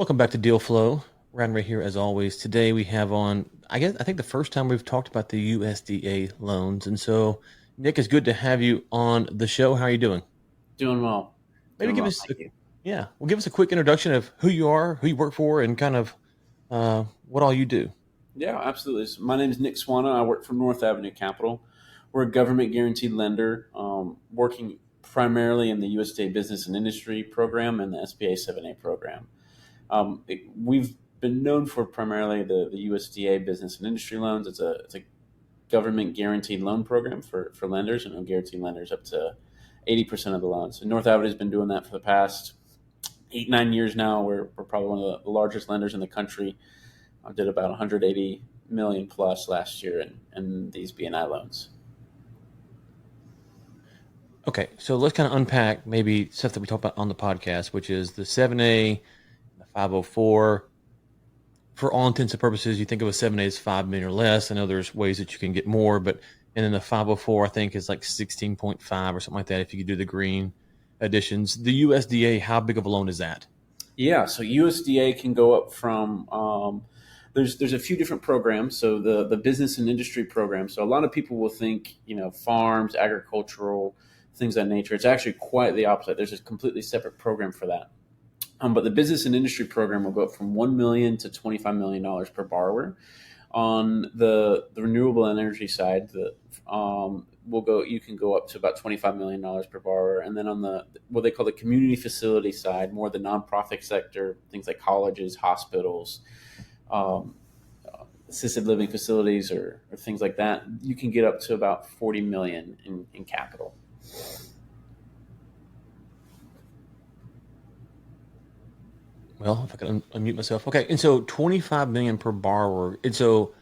Welcome back to Deal Flow. Ryan right here as always. Today we have on, I think the first time we've talked about the USDA loans. And so, Nick, it's good to have you on the show. How are you doing? Doing well. Maybe Doing give well. us, Thank you. give us a quick introduction of who you are, who you work for, and kind of what all you do. Yeah, absolutely. So my name is Nick Swanda. I work for North Avenue Capital. We're a government guaranteed lender, working primarily in the USDA Business and Industry Program and the SBA 7A program. We've been known for primarily the USDA Business and Industry loans. It's a government guaranteed loan program for lenders, and guaranteed lenders up to 80% of the loans. And North Avenue has been doing that for the past 8, 9 years now. We're probably one of the largest lenders in the country. I did about 180 million plus last year in these BNI loans. Okay, so let's kind of unpack maybe stuff that we talked about on the podcast, which is the 7A, the 504. For all intents and purposes, you think of a 7A as 5 million or less. I know there's ways that you can get more, but and then the 504 I think is like 16.5 or something like that if you could do the green additions. The USDA, how big of a loan is that? Yeah, so USDA can go up from there's a few different programs. So the business and industry program. So a lot of people will think farms, agricultural things of that nature. It's actually quite the opposite. There's a completely separate program for that. But the business and industry program will go up from 1 million to $25 million per borrower. On the renewable energy side, you can go up to about $25 million per borrower, and then on the what they call the community facility side, more the nonprofit sector, things like colleges, hospitals, um, assisted living facilities, or things like that, you can get up to about 40 million in capital. Well, if I could unmute myself. Okay, and so 25 million per borrower. And so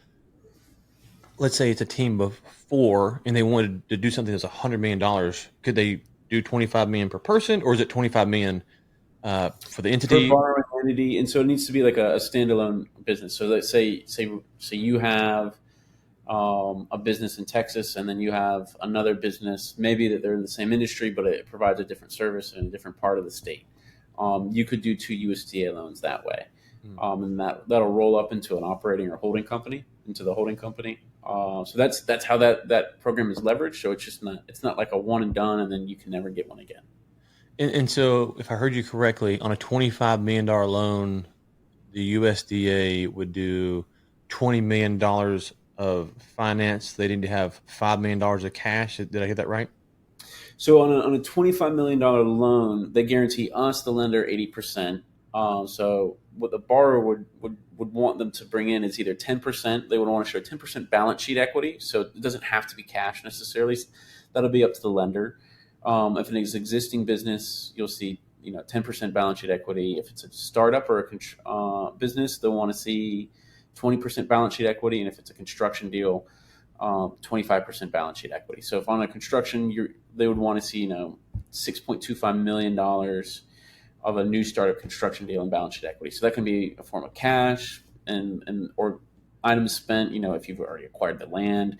let's say it's a team of four and they wanted to do something that's $100 million. Could they do 25 million per person, or is it 25 million for the Per entity? borrowing entity, and so it needs to be like a standalone business. So let's say you have a business in Texas, and then you have another business, maybe that they're in the same industry, but it provides a different service in a different part of the state. You could do two USDA loans that way, Hmm. and that'll roll up into an operating or holding company, into the holding company. So that's how that program is leveraged. So it's not like a one and done, and then you can never get one again. And so, if I heard you correctly, on a $25 million loan, the USDA would do $20 million of finance. They need to have $5 million of cash. Did I get that right? So on a $25 million loan, they guarantee us, the lender, 80%. So what the borrower would want them to bring in is either 10%. They would want to show 10% balance sheet equity. So it doesn't have to be cash necessarily. That'll be up to the lender. If it's an existing business, you'll see 10% balance sheet equity. If it's a startup or a business, they'll want to see 20% balance sheet equity. And if it's a construction deal, 25% balance sheet equity. So if on a construction, they would want to see $6.25 million of a new startup construction deal in balance sheet equity. So that can be a form of cash and or items spent. If you've already acquired the land,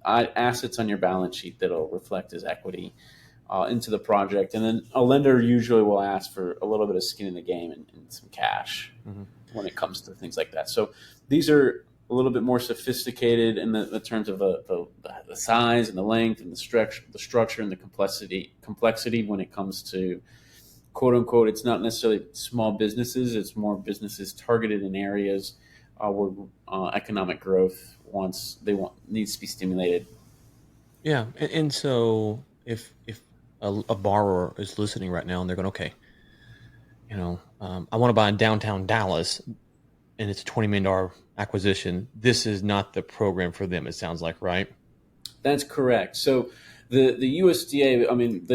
assets on your balance sheet that'll reflect as equity into the project. And then a lender usually will ask for a little bit of skin in the game and some cash Hmm. when it comes to things like that. So these are a little bit more sophisticated in the terms of the size and the length and the structure and the complexity when it comes to quote unquote. It's not necessarily small businesses; it's more businesses targeted in areas where economic growth needs to be stimulated. Yeah, and so if a borrower is listening right now and they're going, okay, I want to buy in downtown Dallas, and it's a $20 million acquisition. This is not the program for them. It sounds like, right? That's correct. So the USDA, I mean,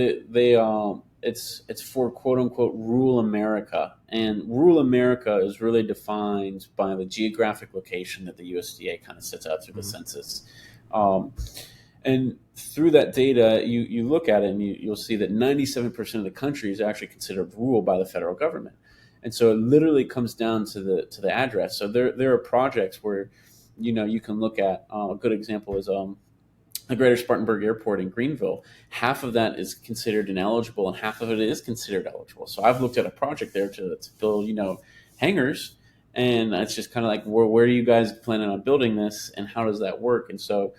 it's for quote unquote rural America, and rural America is really defined by the geographic location that the USDA kind of sets out through the Hmm. census. Um, and through that data, you look at it and you'll see that 97% of the country is actually considered rural by the federal government. And so it literally comes down to the address. So there are projects where you can look at. A good example is the Greater Spartanburg Airport in Greenville. Half of that is considered ineligible, and half of it is considered eligible. So I've looked at a project there to build, hangars, and it's just kind of like, where are you guys planning on building this, and how does that work? And so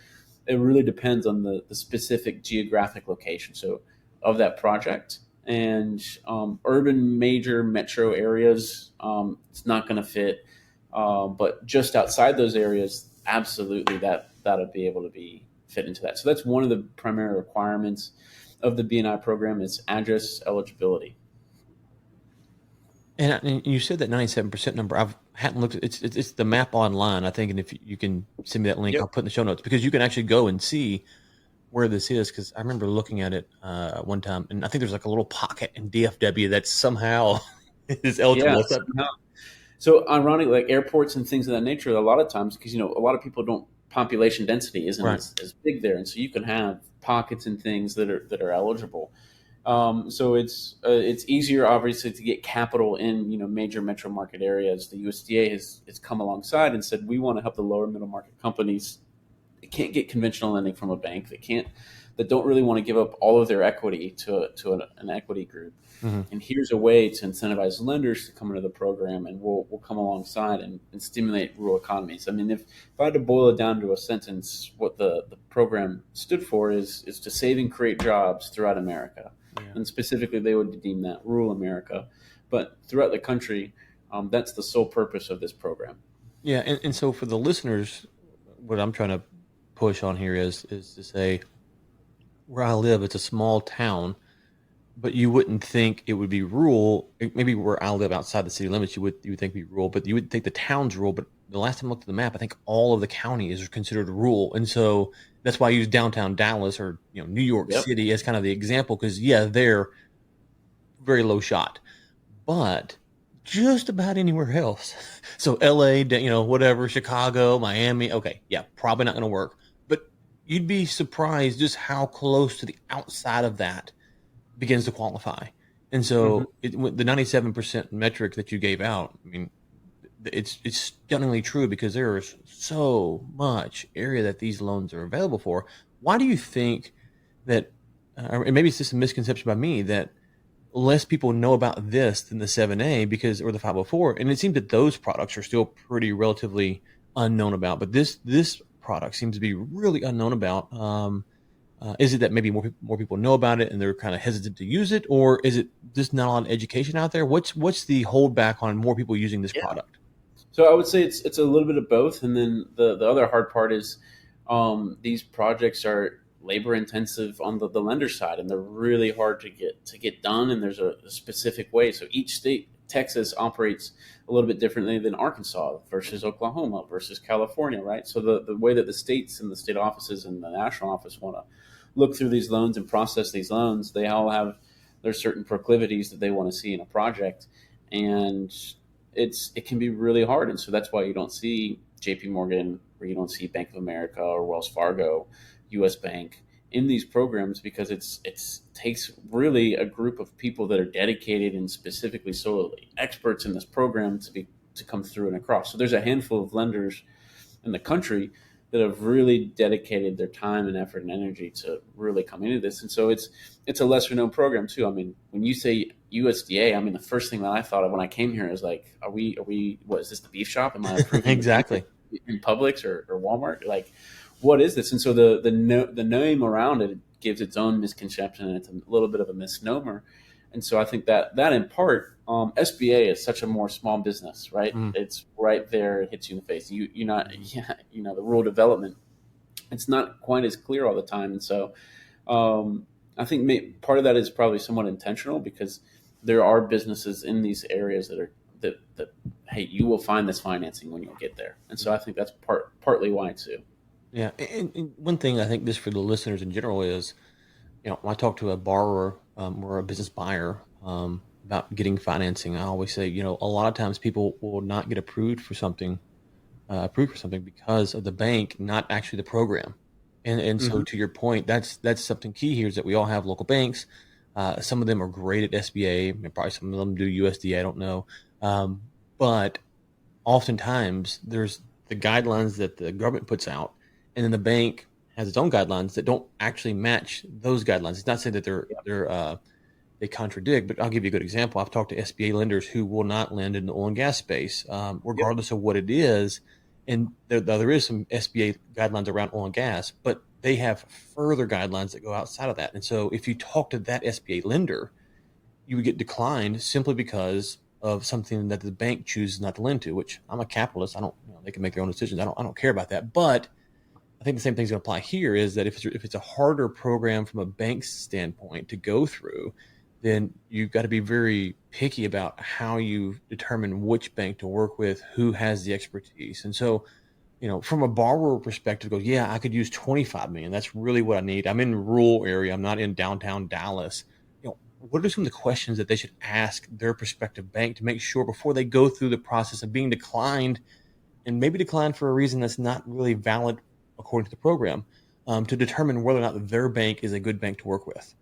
it really depends on the specific geographic location so of that project. And urban major metro areas, it's not going to fit. But just outside those areas, absolutely that'll be able to be fit into that. So that's one of the primary requirements of the BNI program is address eligibility. And you said that 97% number. I hadn't looked at it's the map online, I think. And if you can send me that link, Yep. I'll put in the show notes because you can actually go and see where this is. Because I remember looking at it one time, and I think there's like a little pocket in DFW that somehow is Yeah. eligible. So ironic, like airports and things of that nature, a lot of times, because a lot of people don't population density isn't Right. as big there, and so you can have pockets and things that are eligible. So it's easier, obviously, to get capital in major metro market areas. The USDA has come alongside and said we want to help the lower middle market companies. They can't get conventional lending from a bank. That don't really want to give up all of their equity to an equity group. Mm-hmm. And here's a way to incentivize lenders to come into the program, and we'll come alongside and stimulate rural economies. I mean, if I had to boil it down to a sentence, what the program stood for is to save and create jobs throughout America. Yeah. And specifically, they would deem that rural America. But throughout the country, that's the sole purpose of this program. Yeah, and so for the listeners, what I'm trying to push on here is to say where I live, it's a small town, but you wouldn't think it would be rural. Maybe where I live outside the city limits, you would think it'd be rural, but you would think the town's rural. But the last time I looked at the map, I think all of the county is considered rural, and so that's why I use downtown Dallas or New York Yep. City as kind of the example because yeah, they're very low shot, but just about anywhere else. So LA, whatever, Chicago, Miami. Okay, yeah, probably not going to work. But you'd be surprised just how close to the outside of that begins to qualify. And Mm-hmm. so the 97% metric that you gave out, I mean, it's stunningly true because there is so much area that these loans are available for. Why do you think that, and maybe it's just a misconception by me, that less people know about this than the 7A or the 504, and it seems that those products are still pretty relatively unknown about, but this product seems to be really unknown about. Is it that maybe more people know about it and they're kind of hesitant to use it, or is it just not a lot of education out there? What's the holdback on more people using this product? So I would say it's a little bit of both, and then the other hard part is these projects are labor intensive on the lender side, and they're really hard to get done. And there's a specific way. So each state, Texas operates a little bit differently than Arkansas versus Oklahoma versus California, right? So the way that the states and the state offices and the national office want to look through these loans and process these loans, they all have their certain proclivities that they want to see in a project, and it can be really hard. And so that's why you don't see JP Morgan or you don't see Bank of America or Wells Fargo, US Bank in these programs, because it takes really a group of people that are dedicated and specifically solely experts in this program to come through and across. So there's a handful of lenders in the country that have really dedicated their time and effort and energy to really come into this. And so it's a lesser known program too. I mean, when you say USDA, I mean, the first thing that I thought of when I came here is like, are we, what is this, the beef shop? Am I approving Exactly. in Publix or Walmart? Like, what is this? And so the name around it gives its own misconception, and it's a little bit of a misnomer. And so I think that in part, SBA is such a more small business, right? Mm. It's right there, it hits you in the face. You're not, the rural development, it's not quite as clear all the time. And so I think part of that is probably somewhat intentional, because there are businesses in these areas that hey, you will find this financing when you get there. And so I think that's partly why too. Yeah, and one thing I think just for the listeners in general is, when I talk to a borrower or a business buyer about getting financing, I always say, a lot of times people will not get approved for something because of the bank, not actually the program. And so Mm-hmm. to your point, that's something key here is that we all have local banks. Some of them are great at SBA, and probably some of them do USDA. I don't know, but oftentimes there's the guidelines that the government puts out, and then the bank has its own guidelines that don't actually match those guidelines. It's not saying that they're they contradict. But I'll give you a good example. I've talked to SBA lenders who will not lend in the oil and gas space, Yep. regardless of what it is. And there is some SBA guidelines around oil and gas, but they have further guidelines that go outside of that. And so if you talk to that SBA lender, you would get declined simply because of something that the bank chooses not to lend to, which I'm a capitalist. I don't, they can make their own decisions. I don't care about that. But I think the same thing's going to apply here is that if it's a harder program from a bank's standpoint to go through, then you've got to be very picky about how you determine which bank to work with, who has the expertise. And so, from a borrower perspective, go, yeah, I could use 25 million. That's really what I need. I'm in rural area. I'm not in downtown Dallas. What are some of the questions that they should ask their prospective bank to make sure before they go through the process of being declined, and maybe declined for a reason that's not really valid according to the program, to determine whether or not their bank is a good bank to work with?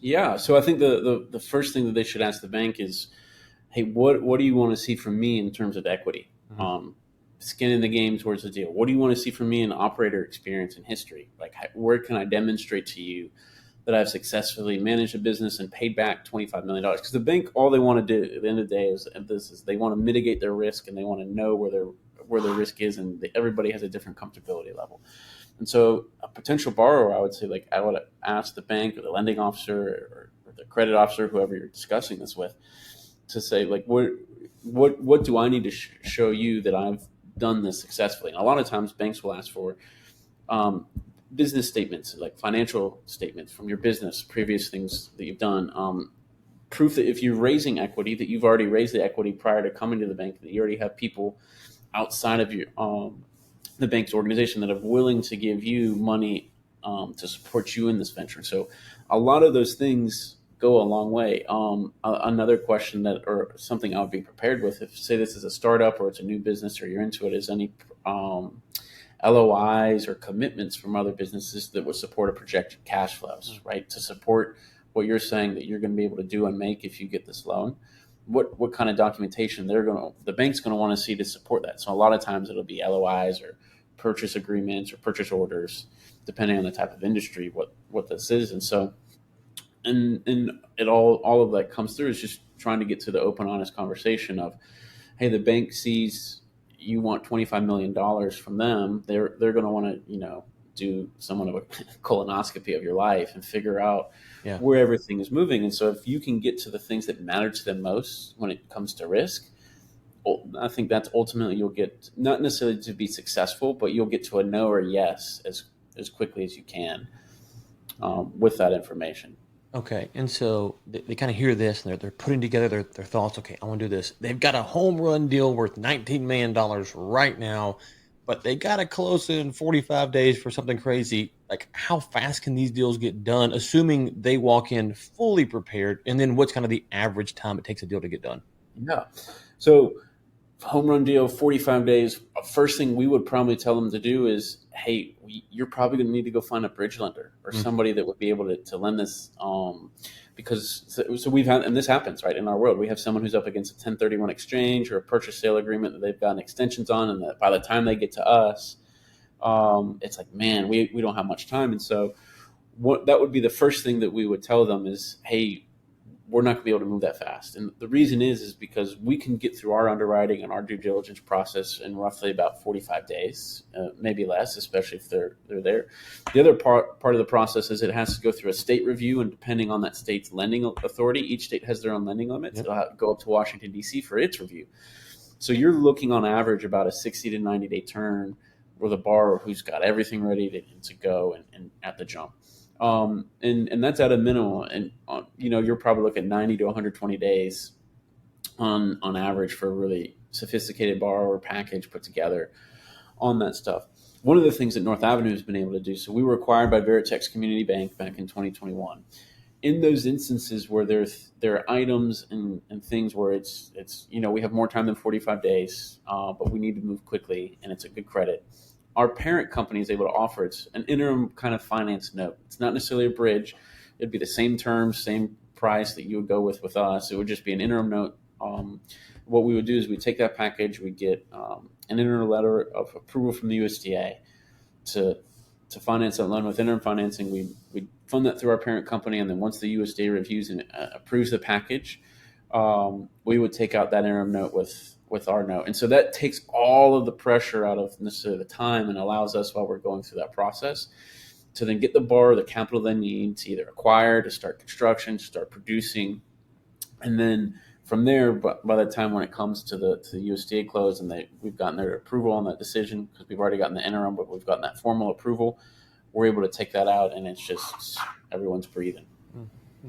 Yeah. So I think the first thing that they should ask the bank is, hey, what do you want to see from me in terms of equity? Mm-hmm. Skin in the game towards the deal. What do you want to see from me in operator experience and history? Like, where can I demonstrate to you that I've successfully managed a business and paid back $25 million? Because the bank, all they want to do at the end of the day is they want to mitigate their risk, and they want to know where their risk is, and everybody has a different comfortability level. And so a potential borrower, I would say, like, I would ask the bank or the lending officer or the credit officer, whoever you're discussing this with, to say, like, what do I need to show you that I've done this successfully? And a lot of times banks will ask for business statements, like financial statements from your business, previous things that you've done, proof that if you're raising equity, that you've already raised the equity prior to coming to the bank, that you already have people outside of your the bank's organization that are willing to give you money to support you in this venture. So a lot of those things go a long way. Another question or something I would be prepared with, if say this is a startup or it's a new business or you're into it, is any LOIs or commitments from other businesses that would support a projected cash flows, right? To support what you're saying that you're going to be able to do and make if you get this loan. What kind of documentation the bank's going to want to see to support that. So a lot of times it'll be LOIs or purchase agreements or purchase orders, depending on the type of industry, what this is. And so, and it all of that comes through is just trying to get to the open, honest conversation of, hey, the bank sees you want $25 million from them. They're going to want to, do somewhat of a colonoscopy of your life and figure out where everything is moving. And so if you can get to the things that matter to them most when it comes to risk, I think that's ultimately you'll get, not necessarily to be successful, but you'll get to a no or yes as quickly as you can with that information. Okay, and so they kind of hear this and they're putting together their thoughts. Okay, I want to do this. They've got a home run deal worth $19 million right now, but they got to close it in 45 days for something crazy. Like, how fast can these deals get done, assuming they walk in fully prepared? And then what's kind of the average time it takes a deal to get done? Yeah. So home run deal, 45 days. First thing we would probably tell them to do is, hey, you're probably going to need to go find a bridge lender or somebody that would be able to lend this. Because so we've had, and this happens right in our world, we have someone who's up against a 1031 exchange or a purchase sale agreement that they've gotten extensions on, and that by the time they get to us, it's like, man, we don't have much time. And so that would be the first thing that we would tell them is, hey, we're not going to be able to move that fast. And the reason is because we can get through our underwriting and our due diligence process in roughly about 45 days, maybe less, especially if they're there. The other part of the process is it has to go through a state review, and depending on that state's lending authority, each state has their own lending limits. Yep. It'll have to go up to Washington, D.C. for its review. So you're looking on average about a 60 to 90-day turn with a borrower who's got everything ready to go and at the jump. And that's at a minimum. And, you're probably looking at 90 to 120 days on average for a really sophisticated borrower package put together on that stuff. One of the things that North Avenue has been able to do, so we were acquired by Veritex Community Bank back in 2021. In those instances where there are items and things where it's we have more time than 45 days, but we need to move quickly and it's a good credit, our parent company is able to offer it's an interim kind of finance note. It's not necessarily a bridge. It'd be the same terms, same price that you would go with us. It would just be an interim note. What we would do is we take that package, we get an interim letter of approval from the USDA to to finance that loan with interim financing, we fund that through our parent company, and then once the USDA reviews and approves the package, we would take out that interim note with our note, and so that takes all of the pressure out of necessarily the time and allows us, while we're going through that process, to then get the borrower the capital they need to either acquire, to start construction, to start producing, and then from there, by the time when it comes to the USDA close and we've gotten their approval on that decision, because we've already gotten the interim, but we've gotten that formal approval, we're able to take that out, and it's just everyone's breathing.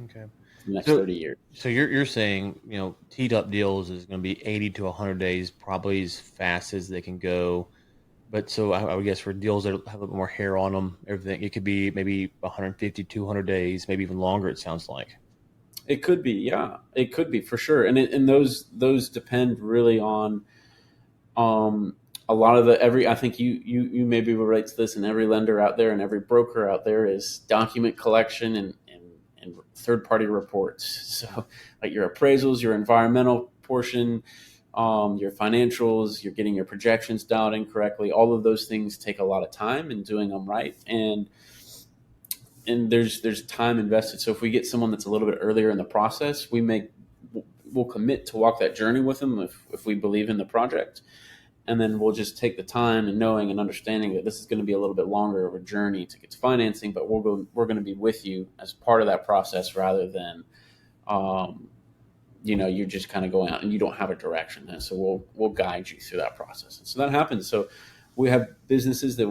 Okay. For the next 30 years. So you're saying, teed up deals is going to be 80 to 100 days, probably as fast as they can go. But so I would guess for deals that have a little bit more hair on them, everything, it could be maybe 150, 200 days, maybe even longer, it sounds like. It could be, yeah. It could be for sure, and those depend really on a lot of I think you maybe relate to this, and every lender out there and every broker out there is document collection and third party reports. So like your appraisals, your environmental portion, your financials, you're getting your projections dialed in correctly. All of those things take a lot of time and doing them right, and there's time invested. So if we get someone that's a little bit earlier in the process, we'll commit to walk that journey with them if we believe in the project, and then we'll just take the time and knowing and understanding that this is going to be a little bit longer of a journey to get to financing, but we're going to be with you as part of that process rather than you're just kind of going out and you don't have a direction. And so we'll guide you through that process. And so that happens. So we have businesses that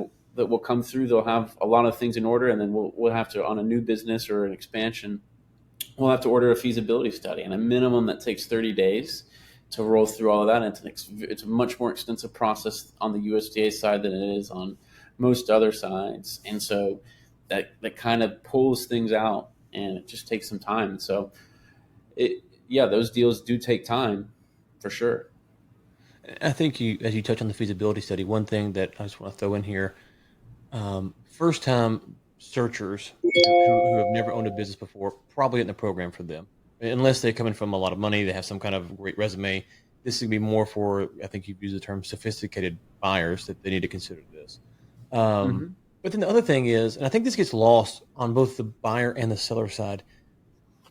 will come through. They'll have a lot of things in order, and then we'll have to, on a new business or an expansion, we'll have to order a feasibility study, and a minimum that takes 30 days to roll through all of that. And it's a much more extensive process on the USDA side than it is on most other sides. And so that kind of pulls things out, and it just takes some time. And so those deals do take time for sure. I think as you touch on the feasibility study, one thing that I just want to throw in here, first time searchers who have never owned a business before, probably in the program for them, unless they're coming from a lot of money, they have some kind of great resume. This would be more for, I think you've used the term sophisticated buyers, that they need to consider this. But then the other thing is, and I think this gets lost on both the buyer and the seller side,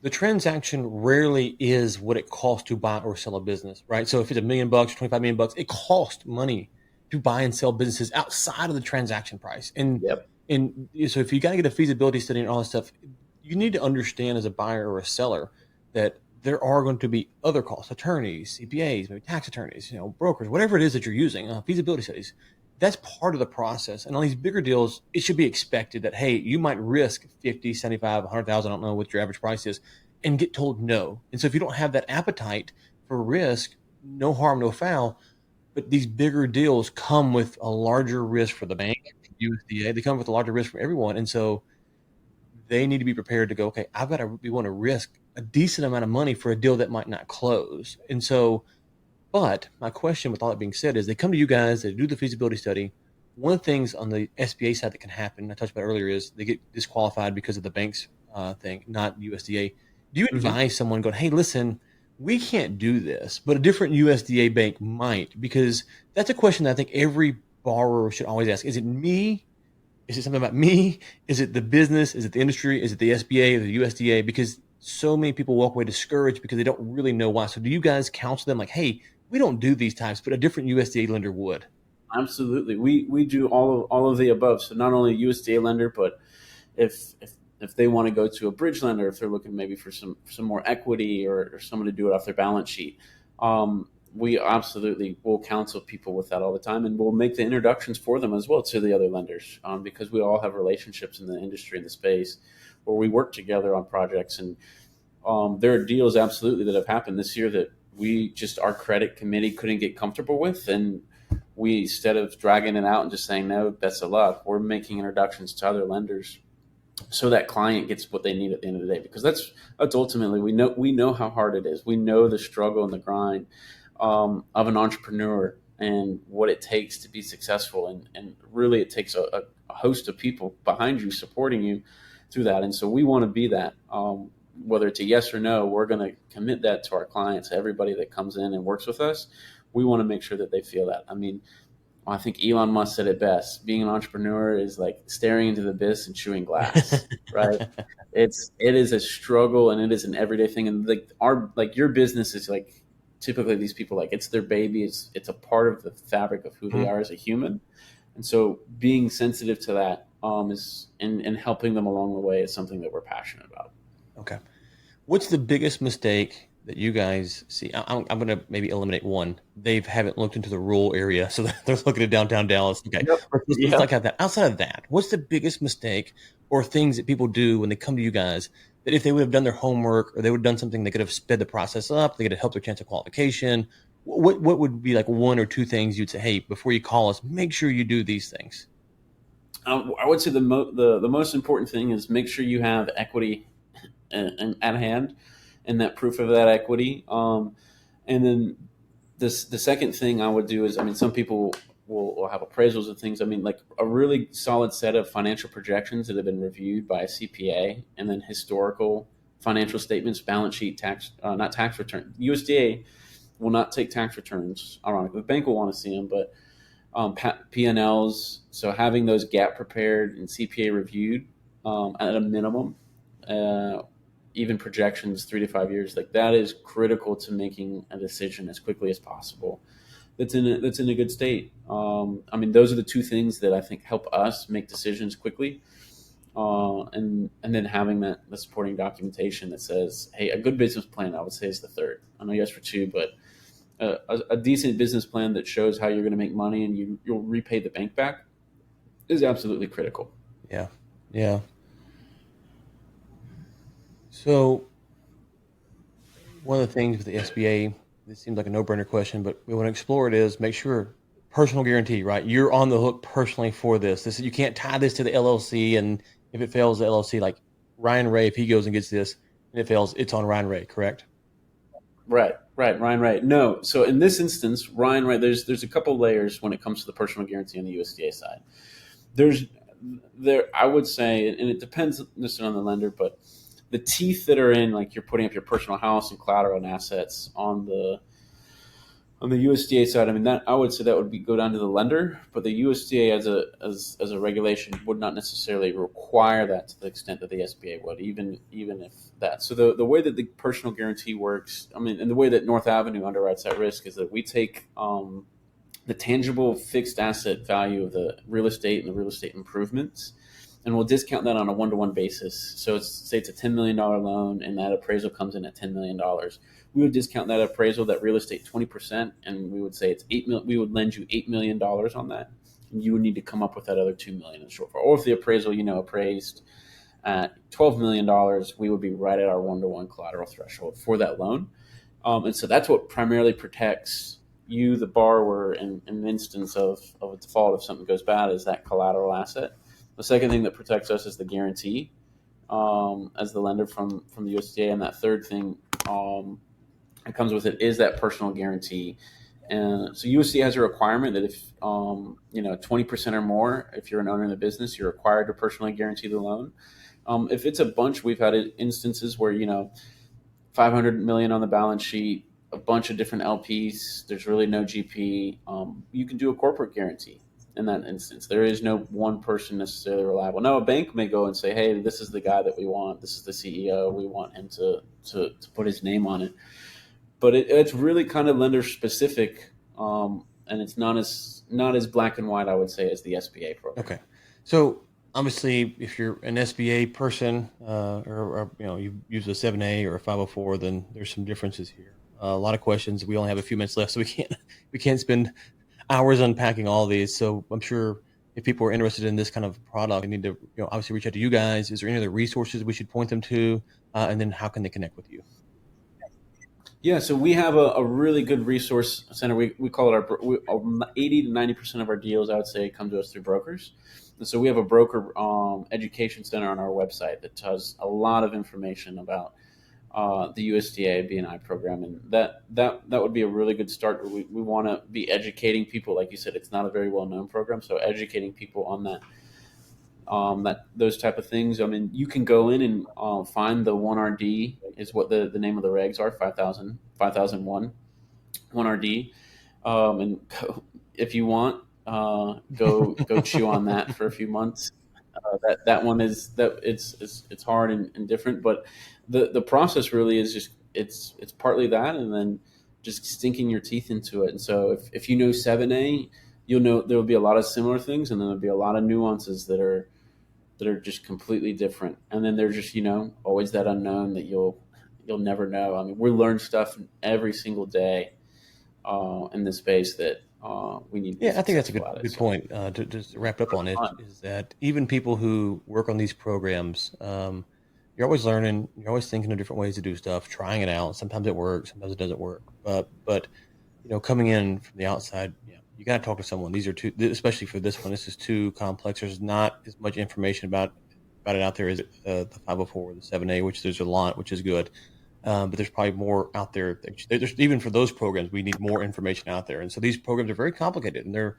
the transaction rarely is what it costs to buy or sell a business, right? So if it's $1 million, $25 million, it costs money to buy and sell businesses outside of the transaction price. And so if you got to get a feasibility study and all that stuff, you need to understand as a buyer or a seller that there are going to be other costs, attorneys, CPAs, maybe tax attorneys, brokers, whatever it is that you're using, feasibility studies. That's part of the process. And on these bigger deals, it should be expected that, hey, you might risk 50, 75, 100,000, I don't know what your average price is, and get told no. And so if you don't have that appetite for risk, no harm, no foul. But these bigger deals come with a larger risk for the bank, USDA. They come with a larger risk for everyone. And so they need to be prepared to go, okay, we want to risk a decent amount of money for a deal that might not close. And so, but my question with all that being said is, they come to you guys, they do the feasibility study. One of the things on the SBA side that can happen, I touched about earlier, is they get disqualified because of the bank's thing, not USDA. Do you advise someone going, hey, listen, we can't do this, but a different USDA bank might? Because that's a question that I think every borrower should always ask. Is it me? Is it something about me? Is it the business? Is it the industry? Is it the SBA or the USDA? Because so many people walk away discouraged because they don't really know why. So do you guys counsel them like, hey, we don't do these types, but a different USDA lender would? Absolutely. We do all of the above. So not only a USDA lender, but if they want to go to a bridge lender, if they're looking maybe for some more equity or someone to do it off their balance sheet, we absolutely will counsel people with that all the time, and we'll make the introductions for them as well to the other lenders, because we all have relationships in the industry, in the space, where we work together on projects. And there are deals absolutely that have happened this year that our credit committee couldn't get comfortable with, and we, instead of dragging it out and just saying no, best of luck, we're making introductions to other lenders so that client gets what they need at the end of the day. Because that's ultimately, we know how hard it is. We know the struggle and the grind of an entrepreneur and what it takes to be successful. And really it takes a host of people behind you supporting you through that. And so we want to be that. Whether it's a yes or no, we're going to commit that to our clients, everybody that comes in and works with us. We want to make sure that they feel that. I mean, I think Elon Musk said it best. Being an entrepreneur is like staring into the abyss and chewing glass, right? It is a struggle and it is an everyday thing. And like your business is like typically these people like it's their baby. It's a part of the fabric of who they are as a human. And so being sensitive to that is and helping them along the way is something that we're passionate about. Okay. What's the biggest mistake that you guys see? I'm going to maybe eliminate one. They haven't looked into the rural area, so they're looking at downtown Dallas. Okay, Yep. let's Yep. not have that. Outside of that, what's the biggest mistake or things that people do when they come to you guys that if they would have done their homework or they would have done something, they could have sped the process up, they could have helped their chance of qualification? What would be like one or two things you'd say, hey, before you call us, make sure you do these things? I would say the most important thing is make sure you have equity at hand and that proof of that equity. And then the second thing I would do is, I mean, some people will have appraisals and things. I mean, like a really solid set of financial projections that have been reviewed by a CPA, and then historical financial statements, balance sheet, tax, not tax return. USDA will not take tax returns. Ironically, the bank will want to see them, but P&Ls. So having those gap prepared and CPA reviewed at a minimum, even projections 3 to 5 years, like that is critical to making a decision as quickly as possible. That's in a good state. I mean, those are the two things that I think help us make decisions quickly. And then having the supporting documentation that says, hey, a good business plan, I would say, is the third. I know you asked for two, but a decent business plan that shows how you're going to make money and you'll repay the bank back is absolutely critical. Yeah, yeah. So one of the things with the SBA, this seems like a no-brainer question, but we want to explore it is make sure personal guarantee, right? You're on the hook personally for this. You can't tie this to the LLC, and if it fails, the LLC, like Ryan Ray, if he goes and gets this and it fails, it's on Ryan Ray, correct? Right, right, Ryan Wright. No, so in this instance, Ryan Wright, there's a couple layers when it comes to the personal guarantee on the USDA side. There's there I would say, and it depends on the lender, but the teeth that are in, like you're putting up your personal house and collateral and assets on the USDA side, I mean that I would say that would go down to the lender, but the USDA as a regulation would not necessarily require that to the extent that the SBA would, even if that. So the way that the personal guarantee works, I mean, and the way that North Avenue underwrites that risk is that we take the tangible fixed asset value of the real estate and the real estate improvements, and we'll discount that on a 1-to-1 basis. So say it's a $10 million loan and that appraisal comes in at $10 million. We would discount that appraisal, that real estate, 20%, and we would say it's we would lend you $8 million on that. And you would need to come up with that other $2 million in shortfall. Or if the appraisal, appraised at $12 million, we would be right at our 1-to-1 collateral threshold for that loan. And so that's what primarily protects you, the borrower, in an instance of a default, if something goes bad, is that collateral asset. The second thing that protects us is the guarantee as the lender from the USDA. And that third thing that comes with it is that personal guarantee. And so USDA has a requirement that if 20% or more, if you're an owner in the business, you're required to personally guarantee the loan. If it's a bunch, we've had instances where 500 million on the balance sheet, a bunch of different LPs. There's really no GP. You can do a corporate guarantee in that instance. There is no one person necessarily reliable. Now, a bank may go and say, "Hey, this is the guy that we want. This is the CEO. We want him to put his name on it." But it's really kind of lender specific, and it's not as black and white, I would say, as the SBA program. Okay, so obviously, if you're an SBA person or you use a 7A or a 504, then there's some differences here. A lot of questions. We only have a few minutes left, so we can't spend hours unpacking all these. So I'm sure if people are interested in this kind of product, they need to obviously reach out to you guys. Is there any other resources we should point them to, and then how can they connect with you? Yeah, so we have a really good resource center. We call it 80 to 90% of our deals, I would say, come to us through brokers. And so we have a broker education center on our website that has a lot of information about the USDA BNI program, and that would be a really good start. We want to be educating people. Like you said, it's not a very well-known program, so educating people on that those type of things. I mean, you can go in and find the 1RD is what the name of the regs are, 5001 1RD, and if you want, go chew on that for a few months. That one is that it's hard and different, but the process really is just it's partly that, and then just sinking your teeth into it. And so if you know 7A, you'll know there will be a lot of similar things, and then there'll be a lot of nuances that are just completely different. And then there's just always that unknown that you'll never know. I mean, we learn stuff every single day in this space that we need to be Yeah, I think that's a successful at it. good So point. To just wrap up on it, fun. is that even people who work on these programs, you're always learning. You're always thinking of different ways to do stuff, trying it out. Sometimes it works, sometimes it doesn't work. But coming in from the outside, yeah, you got to talk to someone. These are especially for this one. This is too complex. There's not as much information about it out there as the 504 or the 7A, which there's a lot, which is good. But there's probably more out there. There's even for those programs, we need more information out there. And so these programs are very complicated, and they're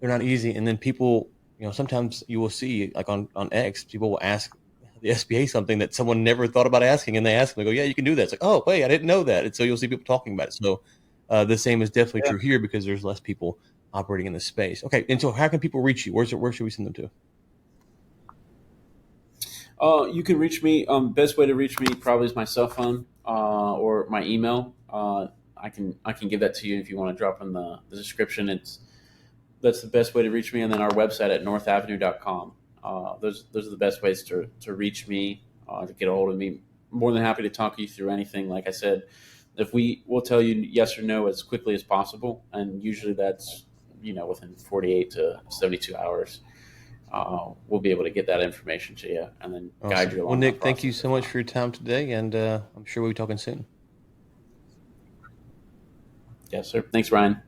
not easy. And then people, sometimes you will see like on X, people will ask the SBA something that someone never thought about asking, and they ask them, they go, "Yeah, you can do that." It's like, "Oh, wait, I didn't know that." And so you'll see people talking about it. So the same is definitely Yeah. true here because there's less people operating in this space. Okay, and so how can people reach you? Where should we send them to? You can reach me. Best way to reach me probably is my cell phone or my email. I can give that to you if you want to drop in the description. That's the best way to reach me, and then our website at northavenue.com. Those are the best ways to reach me, to get a hold of me. More than happy to talk you through anything. Like I said, if we'll tell you yes or no as quickly as possible, and usually that's within 48 to 72 hours. We'll be able to get that information to you and then guide Awesome. you Well, along that Nick, thank you process so as much well. for your time today, and I'm sure we'll be talking soon. Yes, sir. Thanks, Ryan.